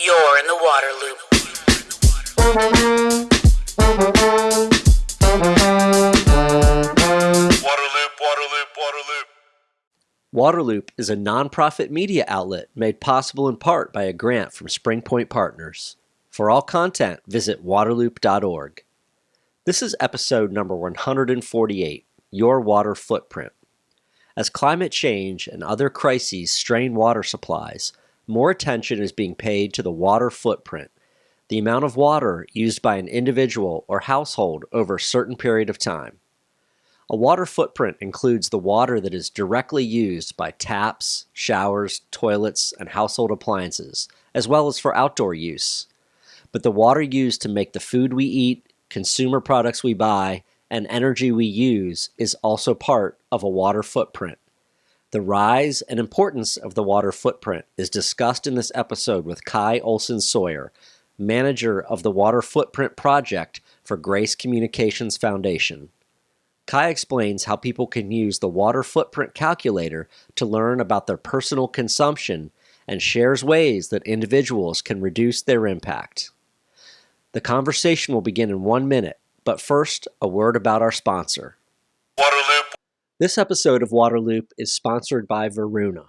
You're in the water loop. Waterloop is a nonprofit media outlet made possible in part by a grant from Springpoint Partners. For all content, visit waterloop.org. This is episode number 148, Your Water Footprint. As climate change and other crises strain water supplies, more attention is being paid to the water footprint, the amount of water used by an individual or household over a certain period of time. A water footprint includes the water that is directly used by taps, showers, toilets, and household appliances, as well as for outdoor use. But the water used to make the food we eat, consumer products we buy, and energy we use is also part of a water footprint. The rise and importance of the water footprint is discussed in this episode with Kai Olson-Sawyer, manager of the Water Footprint Project for Grace Communications Foundation. Kai explains how people can use the water footprint calculator to learn about their personal consumption and shares ways that individuals can reduce their impact. The conversation will begin in 1 minute, but first, a word about our sponsor. Waterloop. This episode of Waterloop is sponsored by Varuna.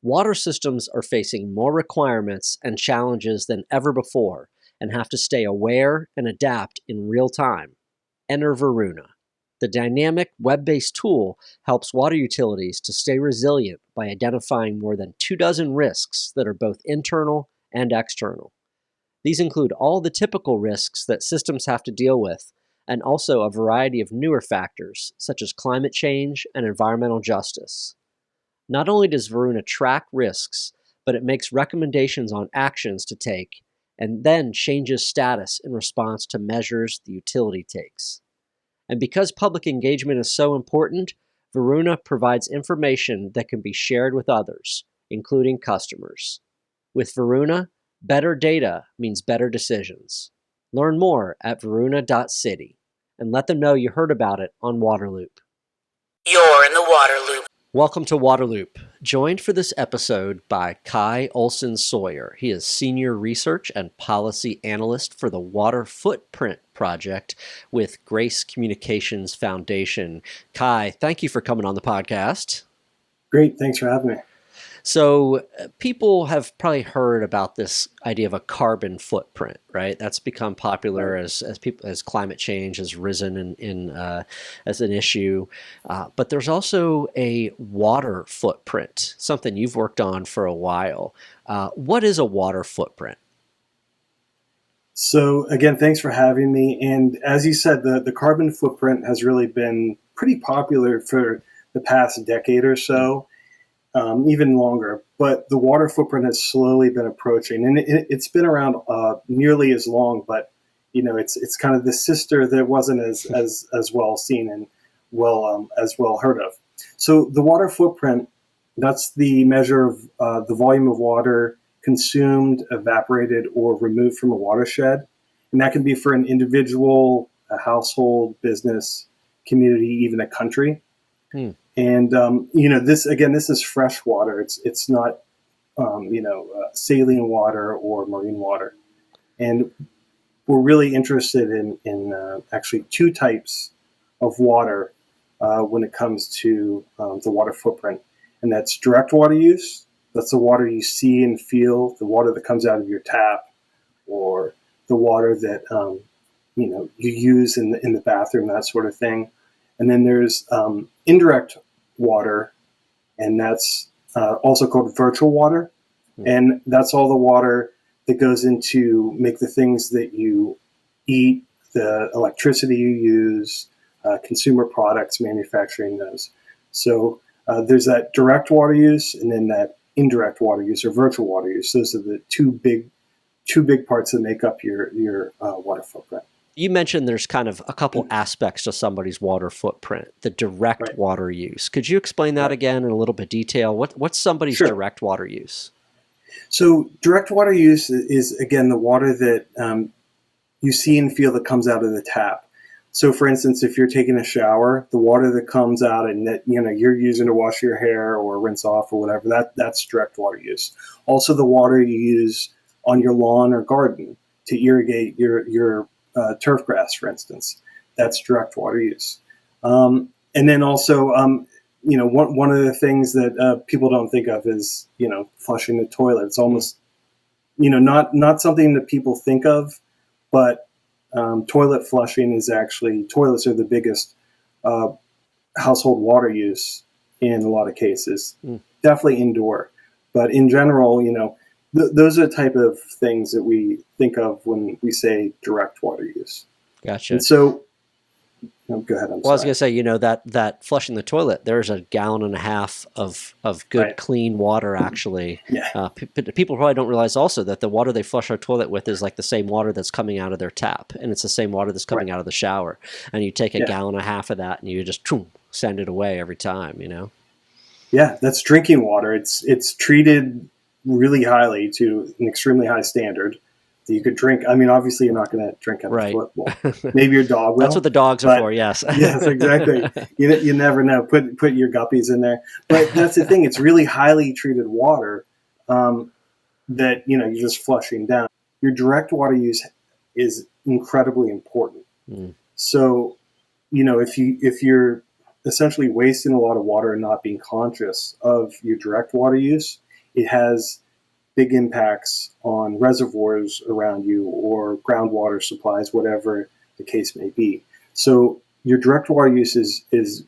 Water systems are facing more requirements and challenges than ever before and have to stay aware and adapt in real time. Enter Varuna. The dynamic web-based tool helps water utilities to stay resilient by identifying more than 24 risks that are both internal and external. These include all the typical risks that systems have to deal with, and also a variety of newer factors, such as climate change and environmental justice. Not only does Varuna track risks, but it makes recommendations on actions to take, and then changes status in response to measures the utility takes. And because public engagement is so important, Varuna provides information that can be shared with others, including customers. With Varuna, better data means better decisions. Learn more at varuna.city and let them know you heard about it on Waterloop. You're in the water loop. Welcome to Waterloop, joined for this episode by Kai Olson-Sawyer. He is Senior Research and Policy Analyst for the Water Footprint Project with Grace Communications Foundation. Kai, thank you for coming on the podcast. Great, thanks for having me. So people have probably heard about this idea of a carbon footprint, right? That's become popular as climate change has risen as an issue. But there's also a water footprint, something you've worked on for a while. What is a water footprint? So again, thanks for having me. And as you said, the carbon footprint has really been pretty popular for the past decade or so. Even longer, but the water footprint has slowly been approaching, and it's been around nearly as long. But it's kind of the sister that wasn't as well seen and as well heard of. So the water footprint, that's the measure of the volume of water consumed, evaporated, or removed from a watershed, and that can be for an individual, a household, business, community, even a country. And this is fresh water. It's not saline water or marine water. And we're really interested in actually two types of water when it comes to the water footprint, and that's direct water use. That's the water you see and feel, the water that comes out of your tap, or the water that you use in the bathroom, that sort of thing. And then there's indirect water, and that's also called virtual water. And that's all the water that goes into make the things that you eat, the electricity you use, consumer products, manufacturing those. So there's that direct water use, and then that indirect water use or virtual water use. Those are the two big parts that make up your water footprint. You mentioned there's kind of a couple aspects to somebody's water footprint, the direct water use. Could you explain that again in a little bit of detail? What's somebody's direct water use? So direct water use is, again, the water that you see and feel that comes out of the tap. So, for instance, if you're taking a shower, the water that comes out and that you're using to wash your hair or rinse off or whatever, that's direct water use. Also, the water you use on your lawn or garden to irrigate your turf grass, for instance. That's direct water use. And then also, one of the things that people don't think of is, flushing the toilet. It's almost, not something that people think of, but toilet flushing is actually, toilets are the biggest household water use in a lot of cases. Definitely indoor. But in general, those are the type of things that we think of when we say direct water use. Gotcha. And so, go ahead. I was going to say, that flushing the toilet, there's a gallon and a half of good, Right. clean water, actually. Yeah. People probably don't realize also that the water they flush our toilet with is like the same water that's coming out of their tap, and it's the same water that's coming Right. out of the shower. And you take a Yeah. gallon and a half of that, and you just send it away every time, Yeah, that's drinking water. It's treated really highly to an extremely high standard that you could drink. I mean, obviously, you're not going to drink out of Right. the toilet bowl. Maybe your dog will. That's what the dogs are but- for, yes. Yes, exactly. You never know. Put your guppies in there. But that's the thing. It's really highly treated water that you're just flushing down. Your direct water use is incredibly important. So, if you're essentially wasting a lot of water and not being conscious of your direct water use, it has big impacts on reservoirs around you or groundwater supplies, whatever the case may be. So your direct water use is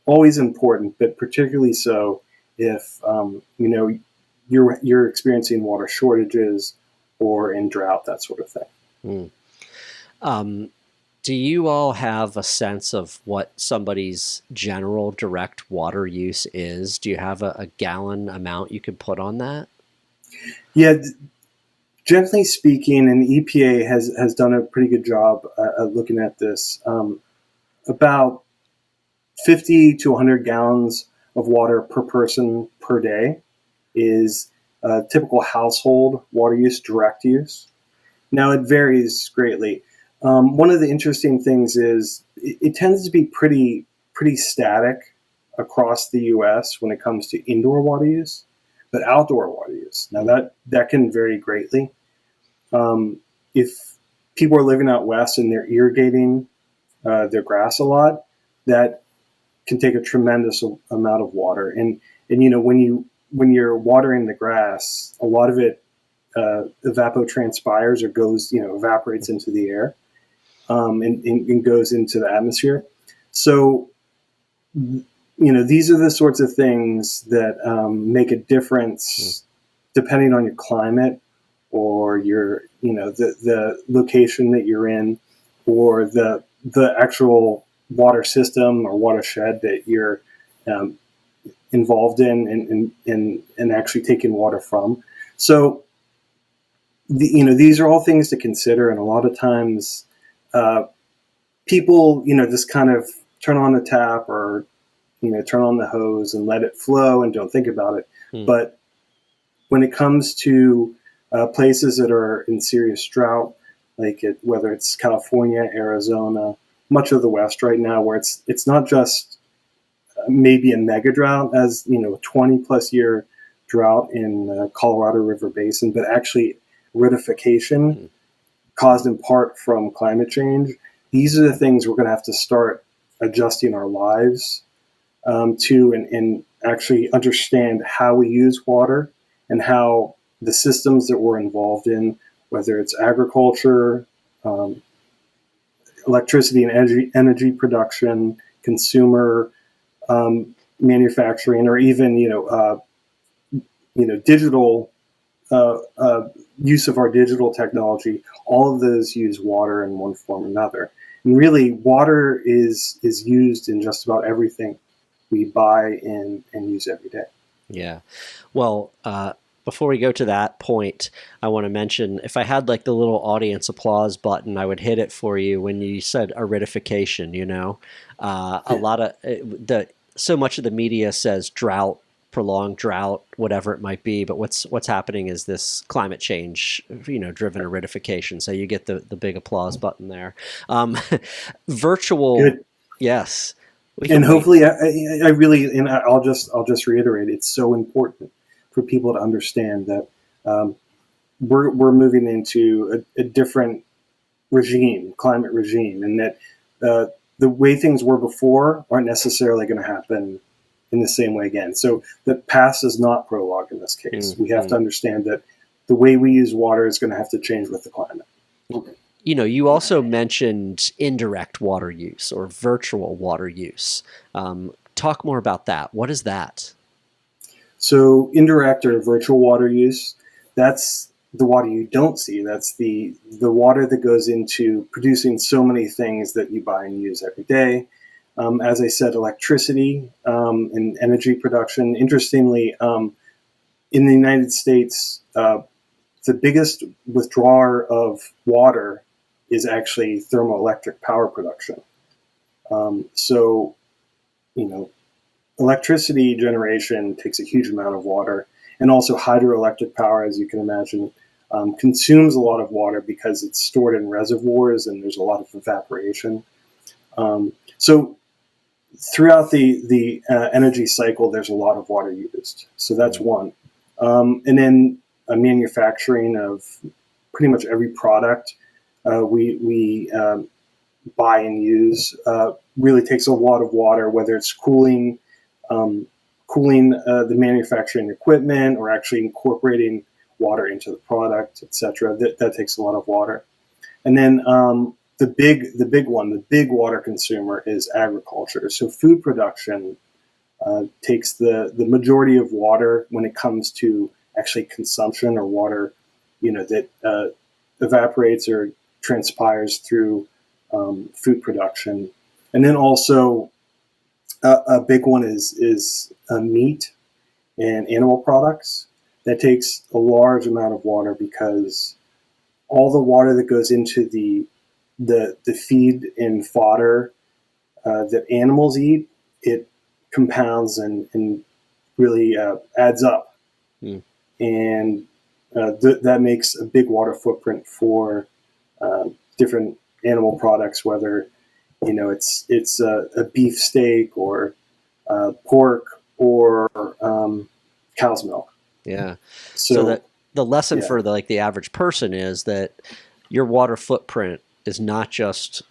always important, but particularly so if you're experiencing water shortages or in drought, that sort of thing. Do you all have a sense of what somebody's general direct water use is? Do you have a gallon amount you could put on that? Yeah, generally speaking, and the EPA has done a pretty good job looking at this. About 50 to 100 gallons of water per person per day is typical household water use, direct use. Now, it varies greatly. One of the interesting things is it tends to be pretty static across the U.S. when it comes to indoor water use, but outdoor water use. Now, that can vary greatly. If people are living out west and they're irrigating their grass a lot, that can take a tremendous amount of water. And when you're watering the grass, a lot of it evapotranspires or goes, evaporates into the air and goes into the atmosphere. So, these are the sorts of things that make a difference depending on your climate or your, the location that you're in or the actual water system or watershed that you're involved in and actually taking water from. So, these are all things to consider, and a lot of times people, just kind of turn on the tap or, turn on the hose and let it flow and don't think about it. But when it comes to places that are in serious drought, like whether it's California, Arizona, much of the West right now, where it's not just maybe a mega drought, as 20 plus year drought in the Colorado River Basin, but actually acidification caused in part from climate change. These are the things we're going to have to start adjusting our lives to and actually understand how we use water and how the systems that we're involved in, whether it's agriculture, electricity and energy production, consumer manufacturing, or even digital use of our digital technology. All of those use water in one form or another. And really, water is used in just about everything we buy and use every day. Yeah. Well, before we go to that point, I want to mention, if I had like the little audience applause button, I would hit it for you when you said aridification. A lot of so much of the media says drought, prolonged drought, whatever it might be. But what's happening is this climate change, driven aridification. So you get the big applause button there. Virtual, Good. yes. And hopefully, I really, and I'll just reiterate, it's so important for people to understand that we're moving into a different climate regime, and that the way things were before aren't necessarily going to happen in the same way again. So the past is not prologue in this case. We have to understand that the way we use water is going to have to change with the climate. You also mentioned indirect water use or virtual water use. Talk more about that. What is that? So indirect or virtual water use, that's the water you don't see. That's the water that goes into producing so many things that you buy and use every day. As I said, electricity and energy production. Interestingly, in the United States, the biggest withdrawer of water is actually thermoelectric power production. So, electricity generation takes a huge amount of water, and also hydroelectric power, as you can imagine, consumes a lot of water because it's stored in reservoirs and there's a lot of evaporation. So throughout the energy cycle, there's a lot of water used. So that's one. And then manufacturing of pretty much every product we buy and use really takes a lot of water, whether it's cooling the manufacturing equipment or actually incorporating water into the product, etc. That takes a lot of water. And then the big water consumer is agriculture. So food production takes the majority of water when it comes to actually consumption or water, that evaporates or transpires through food production. And then also a big one is meat and animal products. That takes a large amount of water because all the water that goes into the feed and fodder that animals eat, it compounds and really adds up. And that makes a big water footprint for different animal products, whether it's a beef steak or pork or cow's milk. Yeah. So that the lesson for the average person is that your water footprint is not just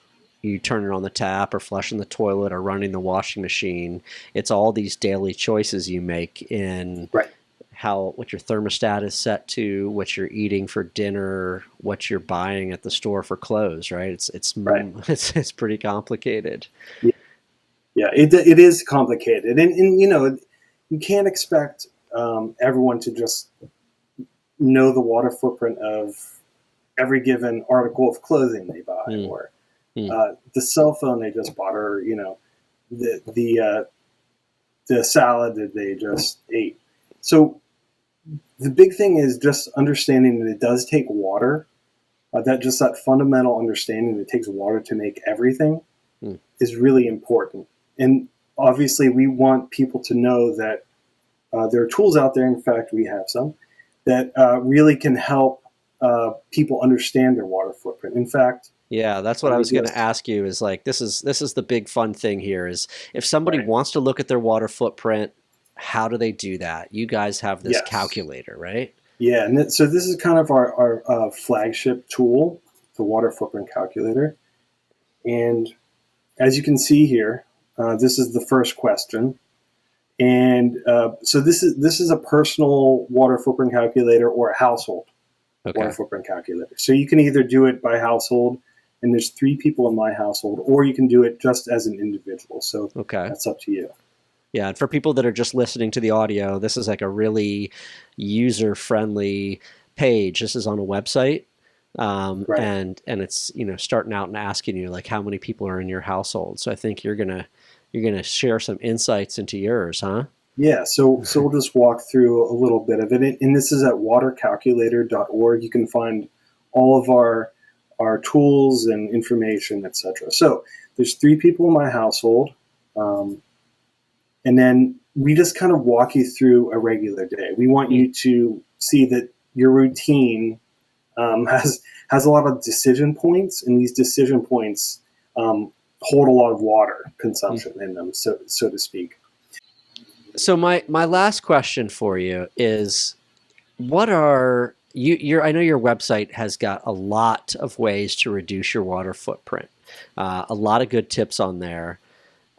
you turning on the tap or flushing the toilet or running the washing machine. It's all these daily choices you make in what your thermostat is set to, what you're eating for dinner, what you're buying at the store for clothes, right? It's pretty complicated. Yeah, it is complicated. And you can't expect everyone to just know the water footprint of every given article of clothing they buy or the cell phone they just bought, or the salad that they just ate. So the big thing is just understanding that it does take water. That fundamental understanding that it takes water to make everything is really important. And obviously, we want people to know that there are tools out there. In fact, we have some that really can help people understand their water footprint. In fact, yeah, that's what I was going to ask you. Is this is the big fun thing here. Is if somebody wants to look at their water footprint, how do they do that? You guys have this calculator, right? Yeah, and so this is kind of our flagship tool, the water footprint calculator. And as you can see here, this is the first question. And so this is a personal water footprint calculator or a household water footprint calculator. So you can either do it by household, and there's 3 people in my household, or you can do it just as an individual. So that's up to you. Yeah, and for people that are just listening to the audio, this is like a really user-friendly page. This is on a website, and it's starting out and asking you how many people are in your household. So I think you're gonna share some insights into yours, huh? Yeah. So we'll just walk through a little bit of it, and this is at watercalculator.org. You can find all of our tools and information, etc. So there's 3 people in my household. And then we just kind of walk you through a regular day. We want you to see that your routine has a lot of decision points, and these decision points hold a lot of water consumption in them, so to speak. So my last question for you is, what are I know your website has got a lot of ways to reduce your water footprint. A lot of good tips on there.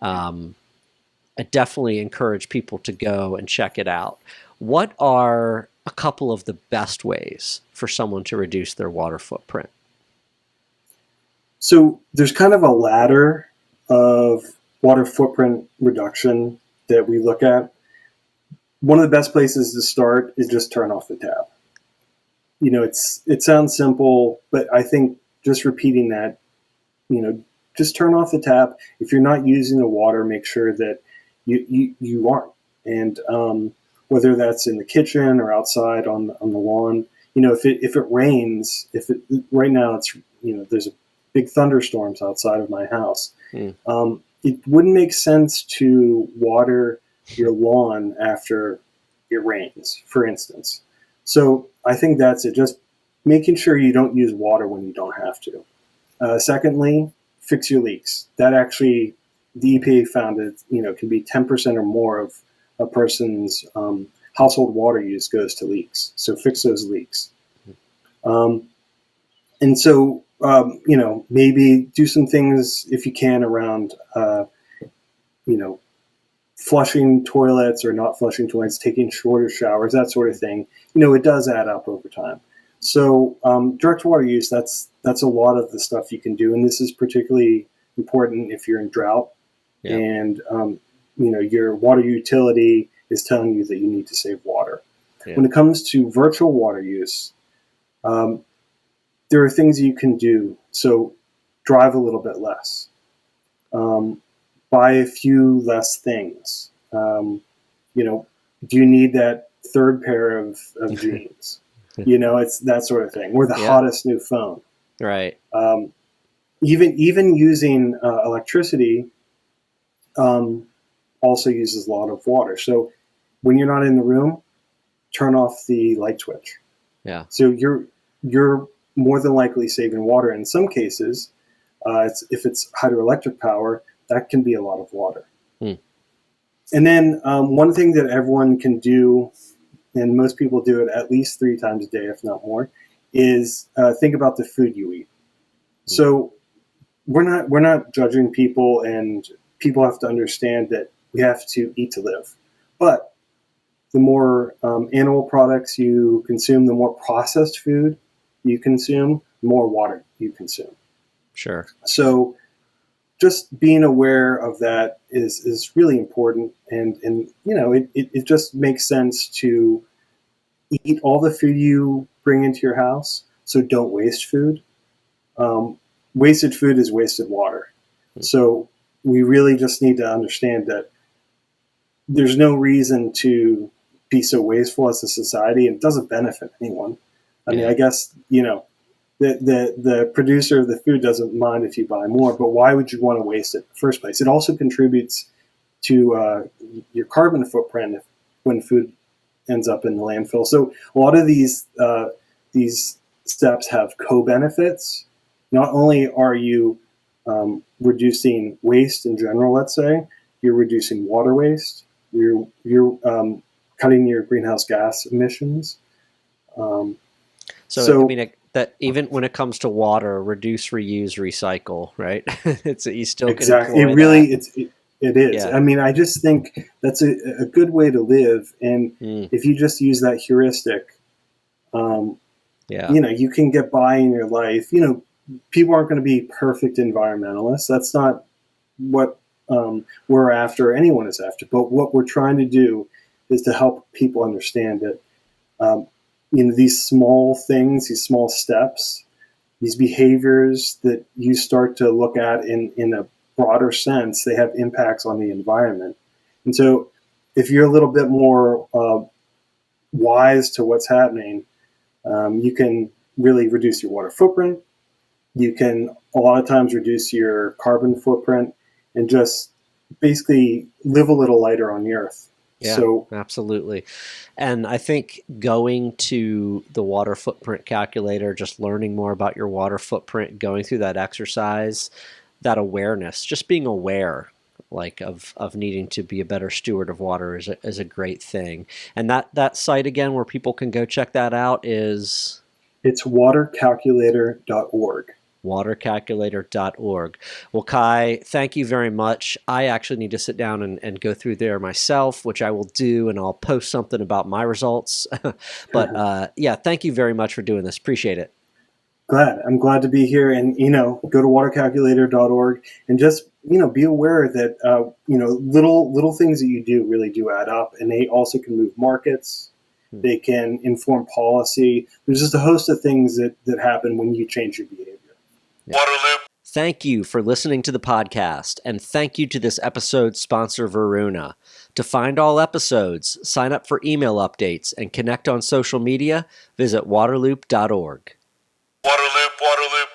I definitely encourage people to go and check it out. What are a couple of the best ways for someone to reduce their water footprint? So there's kind of a ladder of water footprint reduction that we look at. One of the best places to start is just turn off the tap. It sounds simple, but I think just repeating that, just turn off the tap. If you're not using the water, make sure that you aren't. And whether that's in the kitchen or outside on the lawn, if it rains, right now it's there's a big thunderstorms outside of my house. It wouldn't make sense to water your lawn after it rains, for instance. So I think that's it. Just making sure you don't use water when you don't have to. Secondly, fix your leaks. That actually, the EPA found it can be 10% or more of a person's household water use goes to leaks. So fix those leaks. And so maybe do some things if you can around flushing toilets or not flushing toilets, taking shorter showers, that sort of thing. It does add up over time. So direct water use, that's a lot of the stuff you can do, and this is particularly important if you're in drought and your water utility is telling you that you need to save water. Yeah. When it comes to virtual water use, there are things you can do. So drive a little bit less. Buy a few less things. Do you need that third pair of jeans? It's that sort of thing. Or the hottest new phone. Right. Even using electricity also uses a lot of water. So when you're not in the room, turn off the light switch. Yeah. So you're more than likely saving water. In some cases, if it's hydroelectric power, that can be a lot of water. And then one thing that everyone can do, and most people do it at least 3 times a day, if not more, is think about the food you eat. So we're not judging people, and people have to understand that we have to eat to live. But the more animal products you consume, the more processed food you consume, the more water you consume. Sure. So just being aware of that is really important, and it just makes sense to eat all the food you bring into your house. So don't waste food. Wasted food is wasted water. So we really just need to understand that there's no reason to be so wasteful as a society, and it doesn't benefit anyone. I mean, I guess the producer of the food doesn't mind if you buy more, but why would you want to waste it in the first place? It also contributes to your carbon footprint when food ends up in the landfill. So a lot of these steps have co-benefits. Not only are you reducing waste in general, let's say, you're reducing water waste, you're cutting your greenhouse gas emissions. So I mean, that even when it comes to water, reduce, reuse, recycle, right? You still exactly. Can it really that. it is. Yeah. I mean, I just think that's a good way to live, and if you just use that heuristic, you can get by in your life. People aren't going to be perfect environmentalists. That's not what we're after, or anyone is after. But what we're trying to do is to help people understand that these small things, these small steps, these behaviors that you start to look at in a broader sense, they have impacts on the environment. And so if you're a little bit more wise to what's happening, you can really reduce your water footprint. You can a lot of times reduce your carbon footprint and just basically live a little lighter on the earth. Yeah, so, absolutely. And I think going to the water footprint calculator, just learning more about your water footprint, going through that exercise, that awareness, just being aware like of needing to be a better steward of water is a great thing. And that site again where people can go check that out is It's watercalculator.org. watercalculator.org. Well, Kai, thank you very much. I actually need to sit down and go through there myself, which I will do, and I'll post something about my results. But yeah, thank you very much for doing this. Appreciate it. I'm glad to be here. And, go to watercalculator.org and just, be aware that, little things that you do really do add up. And they also can move markets. They can inform policy. There's just a host of things that happen when you change your behavior. Waterloop. Thank you for listening to the podcast, and thank you to this episode's sponsor, Varuna. To find all episodes, sign up for email updates, and connect on social media, visit waterloop.org. Waterloop. Waterloop.